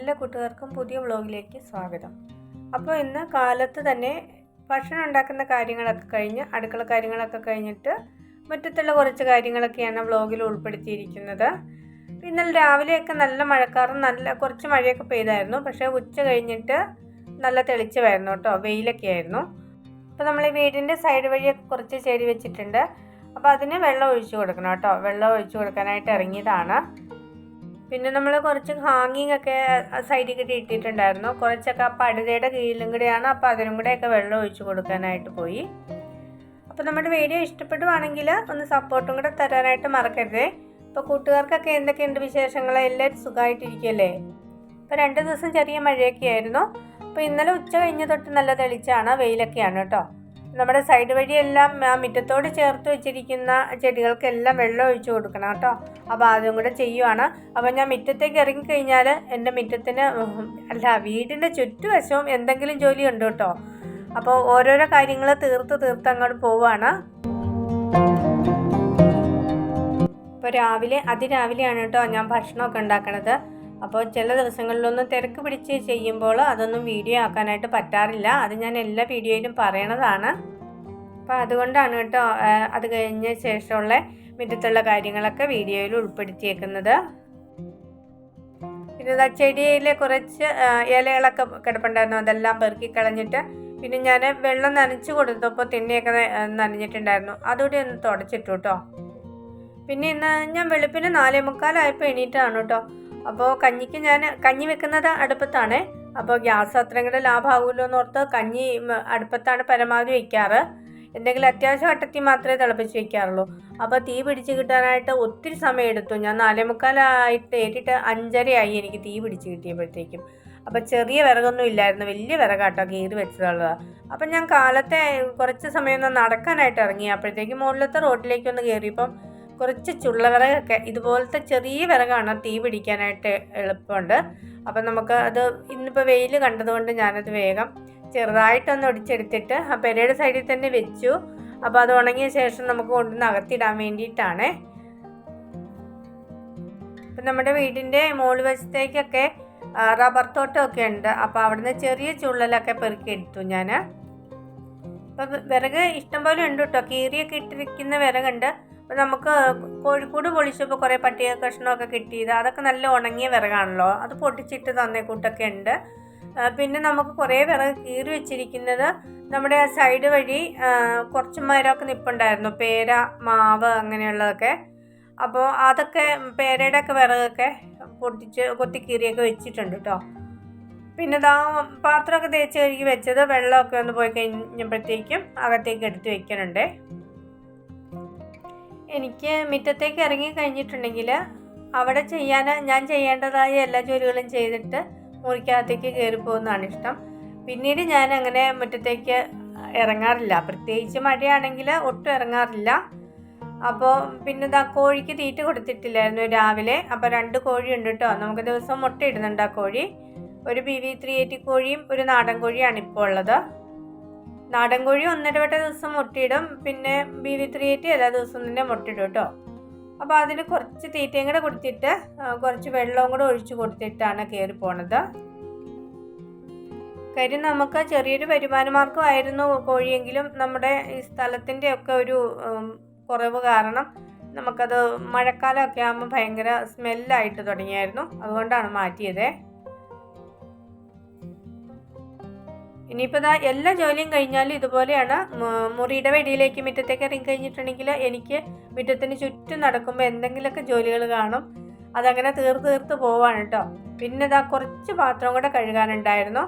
എല്ലാ കൂട്ടുകാർക്കും പുതിയ വ്ലോഗിലേക്ക് സ്വാഗതം. അപ്പോൾ ഇന്ന് കാലത്ത് തന്നെ ഭക്ഷണം ഉണ്ടാക്കുന്ന കാര്യങ്ങളൊക്കെ കഴിഞ്ഞ് അടുക്കള കാര്യങ്ങളൊക്കെ കഴിഞ്ഞിട്ട് മുറ്റത്തുള്ള കുറച്ച് കാര്യങ്ങളൊക്കെയാണ് വ്ലോഗിൽ ഉൾപ്പെടുത്തിയിരിക്കുന്നത്. ഇന്നലെ രാവിലെയൊക്കെ നല്ല മഴക്കാറും കുറച്ച് മഴയൊക്കെ പെയ്തായിരുന്നു. പക്ഷേ ഉച്ച കഴിഞ്ഞിട്ട് നല്ല തെളിച്ചമായിരുന്നു കേട്ടോ, വെയിലൊക്കെ ആയിരുന്നു. അപ്പോൾ നമ്മൾ ഈ വീടിൻ്റെ സൈഡ് വഴിയൊക്കെ കുറച്ച് ചെടി വെച്ചിട്ടുണ്ട്. അപ്പോൾ അതിന് വെള്ളം ഒഴിച്ചു കൊടുക്കണം കേട്ടോ. വെള്ളം ഒഴിച്ചു കൊടുക്കാനായിട്ട് ഇറങ്ങിയതാണ്. പിന്നെ നമ്മൾ കുറച്ച് ഹാങ്ങിങ് ഒക്കെ സൈഡിൽ കിട്ടി ഇട്ടിട്ടുണ്ടായിരുന്നു. കുറച്ചൊക്കെ ആ പടുതയുടെ കീഴിലും കൂടെയാണ്. അപ്പോൾ അതിനും കൂടെയൊക്കെ വെള്ളം ഒഴിച്ചു കൊടുക്കാനായിട്ട് പോയി. അപ്പോൾ നമ്മുടെ വീഡിയോ ഇഷ്ടപ്പെടുവാണെങ്കിൽ ഒന്ന് സപ്പോർട്ടും കൂടെ തരാനായിട്ട് മറക്കരുതേ. ഇപ്പോൾ കൂട്ടുകാർക്കൊക്കെ എന്തൊക്കെയുണ്ട് വിശേഷങ്ങൾ? എല്ലാവരും സുഖമായിട്ടിരിക്കുകയല്ലേ? ഇപ്പോൾ 2 ദിവസം ചെറിയ മഴയൊക്കെ ആയിരുന്നു. അപ്പോൾ ഇന്നലെ ഉച്ച കഴിഞ്ഞ് തൊട്ട് നല്ല തെളിച്ചാണ്, വെയിലൊക്കെയാണ് കേട്ടോ. നമ്മുടെ സൈഡ് വഴിയെല്ലാം മുറ്റത്തോട് ചേർത്ത് വെച്ചിരിക്കുന്ന ചെടികൾക്കെല്ലാം വെള്ളം ഒഴിച്ചു കൊടുക്കണം കേട്ടോ. അപ്പോൾ അതും കൂടെ ചെയ്യുവാണ്. അപ്പോൾ ഞാൻ മുറ്റത്തേക്ക് ഇറങ്ങിക്കഴിഞ്ഞാൽ എൻ്റെ മുറ്റത്തിന് വീടിൻ്റെ ചുറ്റുവശവും എന്തെങ്കിലും ജോലി ഉണ്ട് കേട്ടോ. അപ്പോൾ ഓരോരോ കാര്യങ്ങൾ തീർത്ത് അങ്ങോട്ട് പോവുകയാണ്. ഇപ്പോൾ അതിരാവിലെയാണ് കേട്ടോ ഞാൻ ഭക്ഷണമൊക്കെ ഉണ്ടാക്കണത്. അപ്പോൾ ചില ദിവസങ്ങളിലൊന്നും തിരക്ക് പിടിച്ച് ചെയ്യുമ്പോൾ അതൊന്നും വീഡിയോ ആക്കാനായിട്ട് പറ്റാറില്ല. അത് ഞാൻ എല്ലാ വീഡിയോയിലും പറയണതാണ്. അപ്പോൾ അതുകൊണ്ടാണ് കേട്ടോ അത് കഴിഞ്ഞ ശേഷമുള്ള മുറ്റത്തുള്ള കാര്യങ്ങളൊക്കെ വീഡിയോയിൽ ഉൾപ്പെടുത്തിയേക്കുന്നത്. പിന്നെ ചെടിയിൽ കുറച്ച് ഇലകളൊക്കെ കിടപ്പുണ്ടായിരുന്നു, അതെല്ലാം പെറുക്കി കളഞ്ഞിട്ട് പിന്നെ ഞാൻ വെള്ളം നനച്ച് കൊടുത്തപ്പോൾ തിന്നെയൊക്കെ നനഞ്ഞിട്ടുണ്ടായിരുന്നു. അതുകൂടി ഒന്ന് തുടച്ചിട്ടു കേട്ടോ. പിന്നെ ഇന്ന് ഞാൻ വെളുപ്പിന് 4:45 എണീറ്റാണ് കേട്ടോ. അപ്പോൾ ഞാൻ കഞ്ഞി വെക്കുന്നത് അടുപ്പത്താണ്. അപ്പോൾ ഗ്യാസ് അത്രയും കൂടെ ലാഭമാകുമല്ലോ എന്നോർത്ത് കഞ്ഞി അടുപ്പത്താണ് പരമാവധി വയ്ക്കാറ്. എന്തെങ്കിലും അത്യാവശ്യ ഘട്ടത്തിൽ മാത്രമേ തിളപ്പിച്ച് വയ്ക്കാറുള്ളൂ. അപ്പോൾ തീ പിടിച്ച് കിട്ടാനായിട്ട് ഒത്തിരി സമയം എടുത്തു. ഞാൻ 4:45 ഏറ്റിട്ട് 5:30 എനിക്ക് തീ പിടിച്ച് കിട്ടിയപ്പോഴത്തേക്കും. അപ്പോൾ ചെറിയ വിറകൊന്നും ഇല്ലായിരുന്നു, വലിയ വിറകാട്ടോ കീറി വെച്ചതുള്ളത്. അപ്പം ഞാൻ കാലത്തെ കുറച്ച് സമയം ഒന്ന് നടക്കാനായിട്ട് ഇറങ്ങി. അപ്പോഴത്തേക്കും മുകളിലത്തെ റോഡിലേക്കൊന്ന് കയറിയപ്പം കുറച്ച് ചുള്ളവിറകൊക്കെ, ഇതുപോലത്തെ ചെറിയ വിറകാണ്, തീ പിടിക്കാനായിട്ട് എളുപ്പമുണ്ട്. അപ്പം നമുക്ക് അത് ഇന്നിപ്പോൾ വെയിൽ കണ്ടതുകൊണ്ട് ഞാനത് വേഗം ചെറുതായിട്ടൊന്ന് ഒടിച്ചെടുത്തിട്ട് ആ പെരയുടെ സൈഡിൽ തന്നെ വെച്ചു. അപ്പോൾ അത് ഉണങ്ങിയ ശേഷം നമുക്ക് കൊണ്ടുവന്ന് അകത്തിടാൻ വേണ്ടിയിട്ടാണ്. ഇപ്പം നമ്മുടെ വീടിൻ്റെ മുകൾ വശത്തേക്കൊക്കെ റബ്ബർ തോട്ടമൊക്കെ ഉണ്ട്. അപ്പോൾ അവിടുന്ന് ചെറിയ ചുള്ളലൊക്കെ പെറുക്കി എടുത്തു ഞാൻ. അപ്പം വിറക് ഇഷ്ടംപോലെ ഉണ്ട് കേട്ടോ, കീറിയൊക്കെ ഇട്ടിരിക്കുന്ന വിറകുണ്ട്. അപ്പോൾ നമുക്ക് കോഴിക്കോട് പൊളിച്ചപ്പോൾ കുറേ പട്ടിക കഷ്ണമൊക്കെ കിട്ടിയത്, അതൊക്കെ നല്ല ഉണങ്ങിയ വിറകാണല്ലോ, അത് പൊട്ടിച്ചിട്ട് തന്നേ കൂട്ടൊക്കെ ഉണ്ട്. പിന്നെ നമുക്ക് കുറേ വിറക് കീറി വെച്ചിരിക്കുന്നത് നമ്മുടെ ആ സൈഡ് വഴി കുറച്ച് മരമൊക്കെ നിൽപ്പുണ്ടായിരുന്നു, പേര, മാവ് അങ്ങനെയുള്ളതൊക്കെ. അപ്പോൾ അതൊക്കെ പേരയുടെ ഒക്കെ വിറകൊക്കെ പൊട്ടിച്ച് കൊത്തി കീറിയൊക്കെ വെച്ചിട്ടുണ്ട് കേട്ടോ. പിന്നെ പാത്രമൊക്കെ തേച്ച് കഴുകി വെച്ചത് വെള്ളമൊക്കെ ഒന്ന് പോയി കഴിഞ്ഞപ്പോഴത്തേക്കും അകത്തേക്ക് എടുത്ത് വെക്കുന്നുണ്ട്. എനിക്ക് മുറ്റത്തേക്ക് ഇറങ്ങി കഴിഞ്ഞിട്ടുണ്ടെങ്കിൽ അവിടെ ഞാൻ ചെയ്യേണ്ടതായ എല്ലാ ജോലികളും ചെയ്തിട്ട് മുറിക്കകത്തേക്ക് കയറി പോകുന്നതാണ് ഇഷ്ടം. പിന്നീട് ഞാൻ അങ്ങനെ മുറ്റത്തേക്ക് ഇറങ്ങാറില്ല, പ്രത്യേകിച്ച് മഴയാണെങ്കിൽ ഒട്ടും ഇറങ്ങാറില്ല. അപ്പോൾ പിന്നെ കോഴിക്ക് തീറ്റ കൊടുത്തിട്ടില്ലായിരുന്നു രാവിലെ. അപ്പോൾ 2 കോഴിയുണ്ട് കേട്ടോ. നമുക്ക് ദിവസം മുട്ടയിടുന്നുണ്ട് ആ കോഴി. ഒരു BV380 കോഴിയും ഒരു നാടൻ കോഴിയാണ് ഇപ്പോൾ ഉള്ളത്. നാടൻ കോഴി 1.5 ദിവസം മുട്ടയിടും, പിന്നെ BV380 എല്ലാ ദിവസവും തന്നെ മുട്ടയിടും കേട്ടോ. അപ്പോൾ അതിന് കുറച്ച് തീറ്റയും കൂടെ കൊടുത്തിട്ട് കുറച്ച് വെള്ളവും കൂടെ ഒഴിച്ചു കൊടുത്തിട്ടാണ് കയറി പോണത്. കാര്യം നമുക്ക് ചെറിയൊരു വരുമാന മാർഗ്ഗമായിരുന്നു കോഴിയെങ്കിലും നമ്മുടെ ഈ സ്ഥലത്തിൻ്റെ ഒക്കെ ഒരു കുറവ് കാരണം നമുക്കത് മഴക്കാലമൊക്കെ ആകുമ്പോൾ ഭയങ്കര സ്മെല്ലായിട്ട് തുടങ്ങിയായിരുന്നു. അതുകൊണ്ടാണ് മാറ്റിയത്. ഇനിയിപ്പോൾ എല്ലാ ജോലിയും കഴിഞ്ഞാലും ഇതുപോലെയാണ്. മുറിയുടെ വെടിയിലേക്ക് മുറ്റത്തേക്ക് ഇറങ്ങി കഴിഞ്ഞിട്ടുണ്ടെങ്കിൽ എനിക്ക് മുറ്റത്തിന് ചുറ്റും നടക്കുമ്പോൾ എന്തെങ്കിലുമൊക്കെ ജോലികൾ കാണും. അതങ്ങനെ തീർത്ത് പോവാണ് കേട്ടോ. പിന്നെ കുറച്ച് പാത്രം കൂടെ കഴുകാനുണ്ടായിരുന്നു.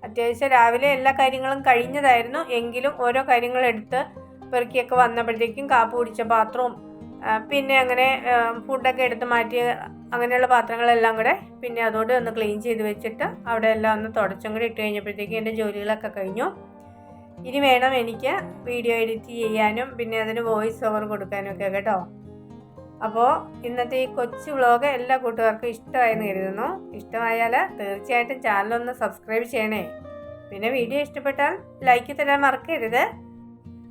അത്യാവശ്യം രാവിലെ എല്ലാ കാര്യങ്ങളും കഴിഞ്ഞതായിരുന്നു. എങ്കിലും ഓരോ കാര്യങ്ങൾ എടുത്ത് പെറുക്കിയൊക്കെ വന്നപ്പോഴത്തേക്കും കാപ്പ് കുടിച്ച പാത്രവും പിന്നെ അങ്ങനെ ഫുഡൊക്കെ എടുത്ത് മാറ്റിയ അങ്ങനെയുള്ള പാത്രങ്ങളെല്ലാം കൂടെ പിന്നെ അതോടെ ഒന്ന് ക്ലീൻ ചെയ്ത് വെച്ചിട്ട് അവിടെ എല്ലാം ഒന്ന് തുടച്ചും കൂടി ഇട്ട് കഴിഞ്ഞപ്പോഴത്തേക്കും എൻ്റെ ജോലികളൊക്കെ കഴിഞ്ഞു. ഇനി വേണം എനിക്ക് വീഡിയോ എഡിറ്റ് ചെയ്യാനും പിന്നെ അതിന് വോയിസ് ഓവർ കൊടുക്കാനും ഒക്കെ കേട്ടോ. അപ്പോൾ ഇന്നത്തെ ഈ കൊച്ചു വ്ളോഗ് എല്ലാ കൂട്ടുകാർക്കും ഇഷ്ടമായെന്ന് കരുതുന്നു. ഇഷ്ടമായാൽ തീർച്ചയായിട്ടും ചാനലൊന്ന് സബ്സ്ക്രൈബ് ചെയ്യണേ. പിന്നെ വീഡിയോ ഇഷ്ടപ്പെട്ടാൽ ലൈക്ക് തരാൻ മറക്കരുത്.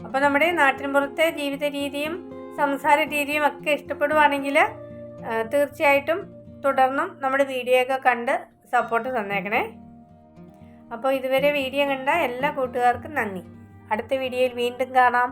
അപ്പോൾ നമ്മുടെ നാട്ടിൻപുറത്തെ ജീവിത രീതിയും സംസാര രീതിയും ഒക്കെ ഇഷ്ടപ്പെടുവാണെങ്കിൽ തീർച്ചയായിട്ടും തുടർന്നും നമ്മുടെ വീഡിയോ ഒക്കെ കണ്ട് സപ്പോർട്ട് തന്നേക്കണേ. അപ്പോൾ ഇതുവരെ വീഡിയോ കണ്ട എല്ലാ കൂട്ടുകാർക്കും നന്ദി. അടുത്ത വീഡിയോയിൽ വീണ്ടും കാണാം.